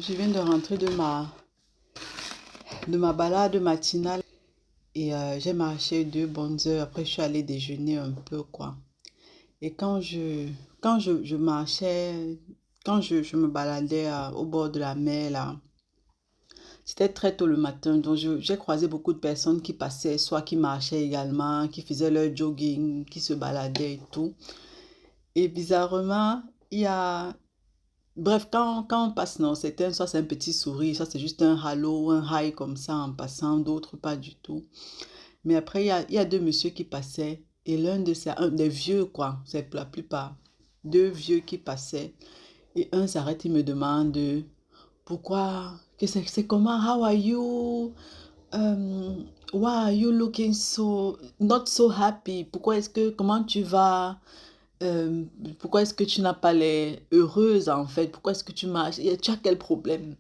Je viens de rentrer de ma balade matinale et j'ai marché 2 bonnes heures. Après, je suis allée déjeuner un peu, quoi. Et je marchais, je me baladais au bord de la mer, là, c'était très tôt le matin. Donc, j'ai croisé beaucoup de personnes qui passaient, soit qui marchaient également, qui faisaient leur jogging, qui se baladaient et tout. Et bizarrement, il y a bref, quand on passe, non, soit c'est un petit sourire, soit c'est juste un hello, un hi comme ça en passant, d'autres pas du tout. Mais après, il y a deux messieurs qui passaient, et l'un de ces, un des vieux, quoi, c'est pour la plupart, deux vieux qui passaient, et un s'arrête, il me demande, pourquoi, c'est comment, how are you? Why are you looking so, not so happy? Comment tu vas? Euh, Pourquoi est-ce que tu n'as pas l'air heureuse en fait? Pourquoi est-ce que tu marches? Tu as quel problème?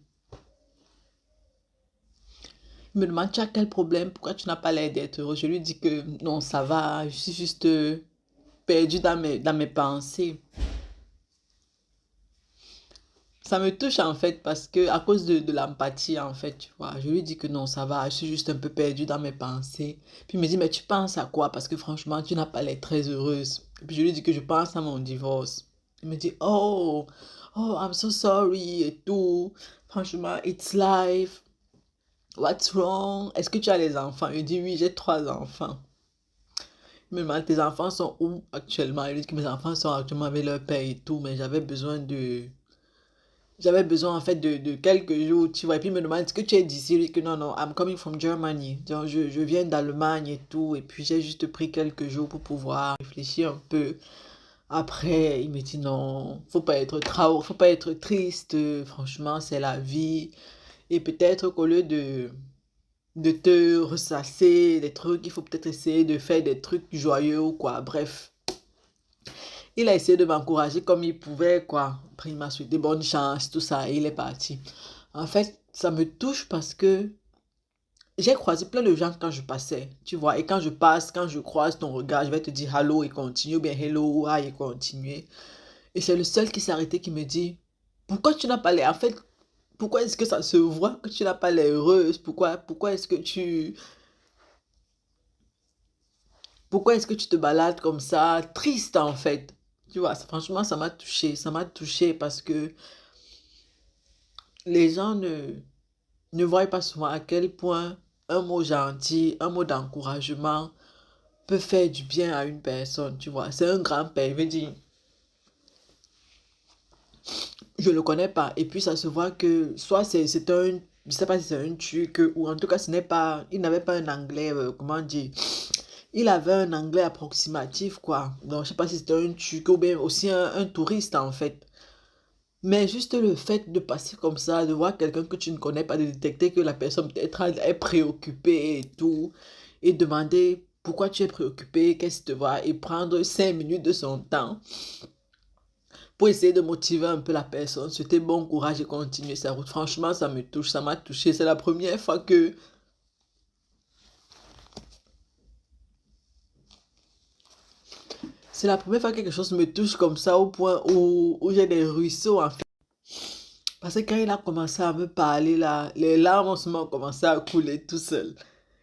Il me demande, tu as quel problème? Pourquoi tu n'as pas l'air d'être heureuse? Je lui dis que non, ça va, je suis juste perdue dans mes pensées. Ça me touche en fait parce que à cause de l'empathie en fait, tu vois. Je lui dis que non, ça va, je suis juste un peu perdue dans mes pensées. Puis il me dit, mais tu penses à quoi? Parce que franchement, tu n'as pas l'air très heureuse. Et puis je lui dis que je pense à mon divorce. Il me dit, oh, I'm so sorry et tout. Franchement, it's life. What's wrong? Est-ce que tu as les enfants? Il dit, oui, j'ai 3 enfants. Il me demande, tes enfants sont où actuellement? Il dit que mes enfants sont actuellement avec leur père et tout, mais j'avais besoin en fait de quelques jours, tu vois. Et puis il me demande, est-ce que tu es d'ici? Je dis que non, non, I'm coming from Germany. Donc je viens d'Allemagne et tout. Et puis j'ai juste pris quelques jours pour pouvoir réfléchir un peu. Après, il me dit non, faut pas être triste. Franchement, c'est la vie. Et peut-être qu'au lieu de te ressasser des trucs, il faut peut-être essayer de faire des trucs joyeux ou quoi. Bref. Il a essayé de m'encourager comme il pouvait, quoi. Après, il m'a souhaité bonne chance, tout ça, et il est parti. En fait, ça me touche parce que j'ai croisé plein de gens quand je passais, tu vois. Et quand je passe, quand je croise ton regard, je vais te dire hello et continue, ou bien hello, ou hi et continuer. Et c'est le seul qui s'est arrêté qui me dit, pourquoi tu n'as pas l'air, en fait, pourquoi est-ce que ça se voit que tu n'as pas l'air heureuse? Pourquoi est-ce que tu te balades comme ça, triste en fait? Tu vois, franchement, ça m'a touché parce que les gens ne voient pas souvent à quel point un mot gentil, un mot d'encouragement peut faire du bien à une personne, tu vois. C'est un grand-père, il veut dire, je ne le connais pas. Et puis ça se voit que soit c'est un, je sais pas si c'est un Turc, ou en tout cas ce n'est pas, il n'avait pas un anglais, comment dire, il avait un anglais approximatif, quoi. Donc je sais pas si c'était un Turc ou bien aussi un touriste en fait. Mais juste le fait de passer comme ça, de voir quelqu'un que tu ne connais pas, de détecter que la personne peut-être est préoccupée et tout, et demander pourquoi tu es préoccupé, qu'est-ce que tu vois, et prendre 5 minutes de son temps pour essayer de motiver un peu la personne, souhaiter bon courage et continuer sa route. Franchement, ça me touche, ça m'a touché. C'est la première fois que quelque chose me touche comme ça au point où j'ai des ruisseaux en fait. Parce que quand il a commencé à me parler là, les larmes ont commencé à couler tout seul.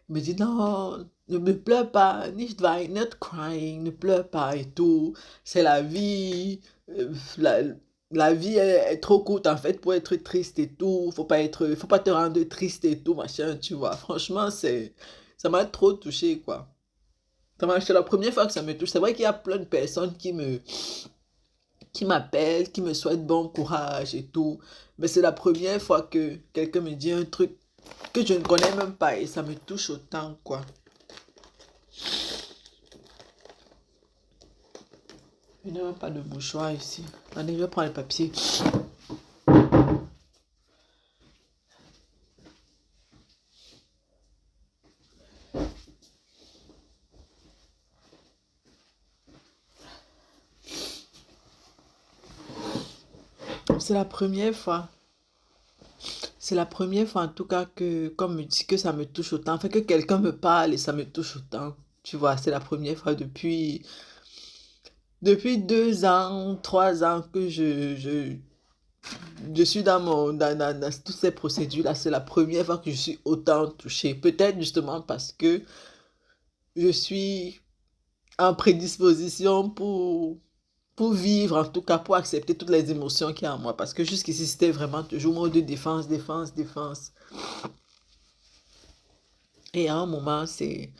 Il me dit non, ne pleure pas, nicht weinen, not crying, ne pleure pas et tout. C'est la vie. La, la vie est trop courte en fait pour être triste et tout. Faut pas te rendre triste et tout, machin, tu vois. Franchement, ça m'a trop touché, quoi. C'est la première fois que ça me touche. C'est vrai qu'il y a plein de personnes qui m'appellent, qui me souhaitent bon courage et tout. Mais c'est la première fois que quelqu'un me dit un truc que je ne connais même pas et ça me touche autant, quoi. Il n'y a même pas de mouchoir ici. Allez, je vais prendre le papier. C'est la première fois. C'est la première fois en tout cas que, comme me dit que ça me touche autant. Fait que quelqu'un me parle et ça me touche autant. Tu vois, c'est la première fois depuis 2 ans, 3 ans que Je suis dans toutes ces procédures-là. C'est la première fois que je suis autant touchée. Peut-être justement parce que je suis en prédisposition pour vivre, en tout cas pour accepter toutes les émotions qu'il y a en moi. Parce que jusqu'ici, c'était vraiment toujours mode de défense, défense, défense. Et à un moment, c'est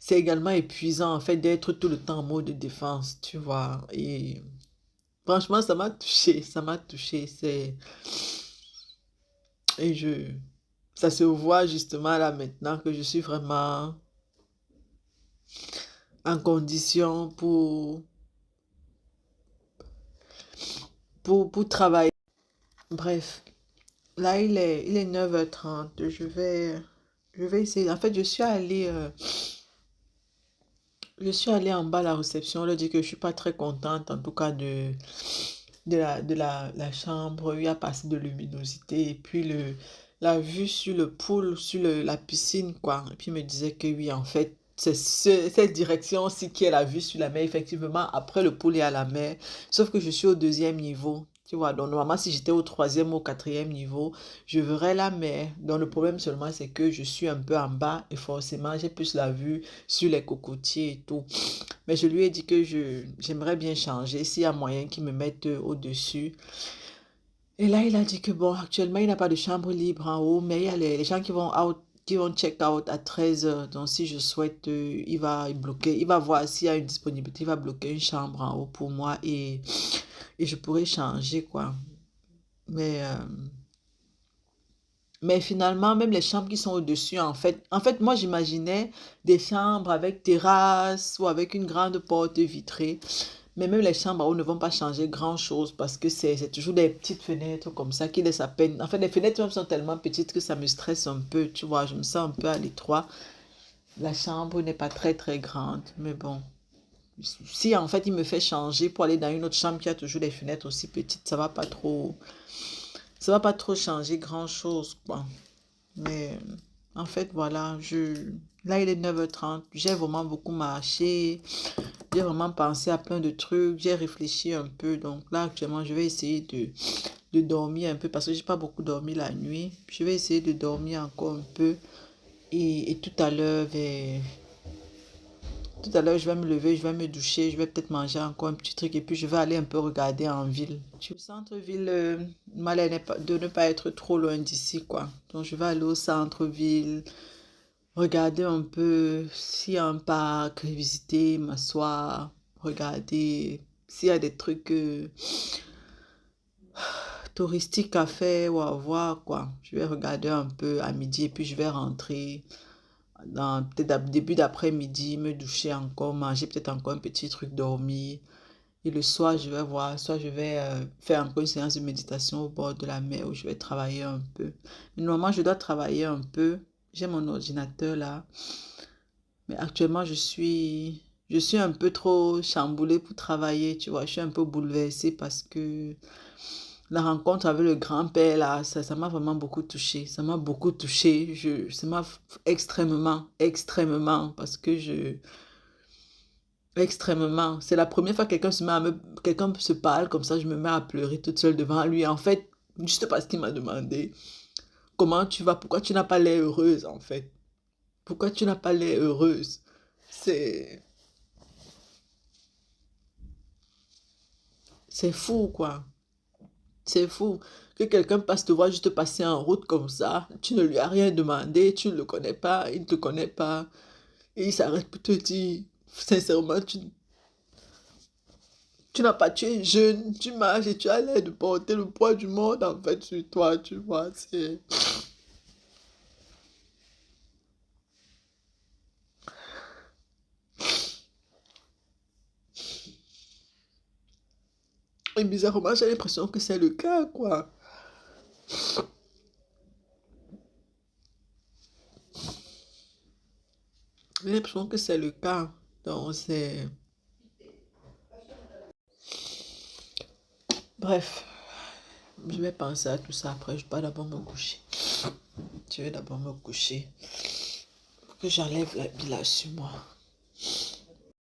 également épuisant en fait d'être tout le temps en mode de défense, tu vois. Et franchement, ça m'a touché, ça m'a touché. Et ça se voit justement là maintenant que je suis vraiment en condition pour travailler. Bref, là il est 9h30. Je vais essayer. En fait, je suis allée en bas à la réception, leur dire que je suis pas très contente, en tout cas de la chambre. Il y a pas assez de luminosité. Et puis la vue sur le pool, sur la piscine, quoi. Et puis il me disait que oui, en fait, c'est cette direction-ci qui est la vue sur la mer. Effectivement, après le pool, il y a la mer. Sauf que je suis au deuxième niveau. Tu vois, donc normalement, si j'étais au troisième ou au quatrième niveau, je verrais la mer. Donc le problème seulement, c'est que je suis un peu en bas et forcément, j'ai plus la vue sur les cocotiers et tout. Mais je lui ai dit que j'aimerais bien changer, s'il y a moyen qu'il me mette au-dessus. Et là, il a dit que bon, actuellement, il n'a pas de chambre libre en haut, mais il y a les gens qui vont check out à 13h. Donc, si je souhaite, il va voir s'il y a une disponibilité, il va bloquer une chambre en haut pour moi et je pourrais changer, quoi. Mais, euh, mais finalement, même les chambres qui sont au-dessus, en fait, moi, j'imaginais des chambres avec terrasse ou avec une grande porte vitrée. Mais même les chambres en haut ne vont pas changer grand-chose parce que c'est toujours des petites fenêtres comme ça qui laissent à peine. En fait, les fenêtres même sont tellement petites que ça me stresse un peu, tu vois. Je me sens un peu à l'étroit. La chambre n'est pas très, très grande, mais bon. Si en fait il me fait changer pour aller dans une autre chambre qui a toujours des fenêtres aussi petites, ça va pas trop changer grand-chose, quoi. Mais en fait, voilà, là il est 9h30. J'ai vraiment beaucoup marché. J'ai vraiment pensé à plein de trucs, j'ai réfléchi un peu. Donc là, actuellement, je vais essayer de dormir un peu parce que j'ai pas beaucoup dormi la nuit. Je vais essayer de dormir encore un peu. Et tout à l'heure, je vais me lever, je vais me doucher, je vais peut-être manger encore un petit truc et puis je vais aller un peu regarder en ville. Le centre-ville, m'a l'air de ne pas être trop loin d'ici, quoi. Donc je vais aller au centre-ville, regarder un peu s'il y a un parc, visiter, m'asseoir, regarder s'il y a des trucs touristiques à faire ou à voir, quoi. Je vais regarder un peu à midi et puis je vais rentrer peut-être début d'après-midi, me doucher encore, manger peut-être encore un petit truc, dormir. Et le soir, je vais voir, soit je vais faire encore une séance de méditation au bord de la mer où je vais travailler un peu. Mais normalement, je dois travailler un peu. J'ai mon ordinateur là. Mais actuellement, je suis un peu trop chamboulée pour travailler, tu vois. Je suis un peu bouleversée parce que la rencontre avec le grand-père, là, ça m'a vraiment beaucoup touchée. Ça m'a beaucoup touchée. Ça m'a extrêmement, extrêmement, parce que extrêmement. C'est la première fois que quelqu'un se parle comme ça, je me mets à pleurer toute seule devant lui. En fait, juste parce qu'il m'a demandé comment tu vas, pourquoi tu n'as pas l'air heureuse, en fait. Pourquoi tu n'as pas l'air heureuse? C'est, c'est fou, quoi. C'est fou que quelqu'un passe te voir juste passer en route comme ça. Tu ne lui as rien demandé, tu ne le connais pas, il ne te connaît pas. Et il s'arrête pour te dire, sincèrement, tu n'as pas, tu es jeune, tu marches et tu as l'air de porter le poids du monde en fait sur toi, tu vois. Et bizarrement, j'ai l'impression que c'est le cas, quoi. J'ai l'impression que c'est le cas. Donc, Bref, je vais penser à tout ça après. Je vais d'abord me coucher. Je vais d'abord me coucher. Pour que j'enlève la là sur moi.